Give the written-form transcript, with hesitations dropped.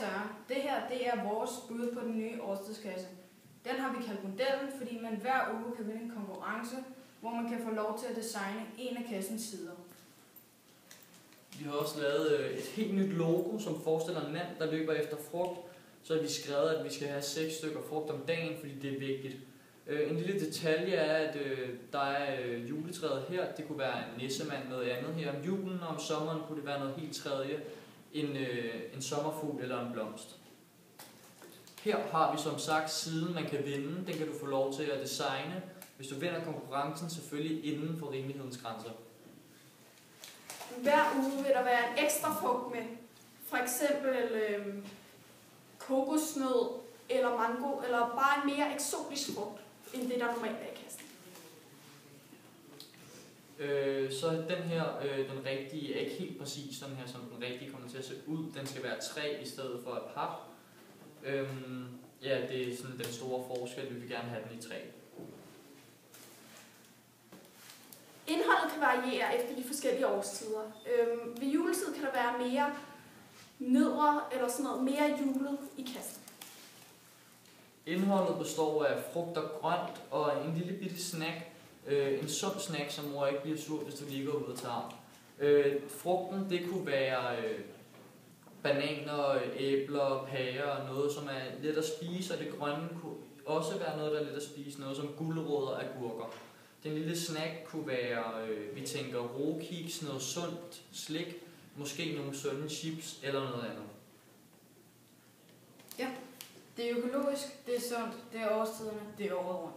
Søren. Det her er vores bud på den nye årstidskasse. Den har vi kaldt modellen, fordi man hver uge kan vinde en konkurrence, hvor man kan få lov til at designe en af kassens sider. Vi har også lavet et helt nyt logo, som forestiller en mand, der løber efter frugt. Så har vi skrevet, at vi skal have 6 stykker frugt om dagen, fordi det er vigtigt. En lille detalje er, at der er juletræet her. Det kunne være en nissemand, noget andet her om julen, og om sommeren kunne det være noget helt tredje. En sommerfugl eller en blomst. Her har vi som sagt siden, man kan vinde. Den kan du få lov til at designe, hvis du vinder konkurrencen, selvfølgelig inden for rimelighedens grænser. Hver uge vil der være en ekstra frugt med. For eksempel kokosnød eller mango, eller bare en mere eksotisk frugt, end det der normalt er i kassen. Så den her, den rigtige, er ikke helt præcis sådan her, som den rigtige kommer til at se ud. Den skal være 3 i stedet for et pap. Ja, det er sådan den store forskel. Vi vil gerne have den i 3. Indholdet kan variere efter de forskellige årstider. Ved juletid kan der være mere nødder eller sådan noget mere julet i kassen. Indholdet består af frugt og grønt og en lille bitte snack. En sund snack, som mor ikke bliver sur, hvis du lige går ud og tager. Frugten, det kunne være bananer, æbler, pærer og noget, som er let at spise, og det grønne kunne også være noget, der er let at spise, noget som gulerødder og agurker. Den lille snack kunne være, vi tænker rokiks, noget sundt slik, måske nogle sunde chips eller noget andet. Ja, det er økologisk, det er sundt, det er årstiderne, det er året rundt.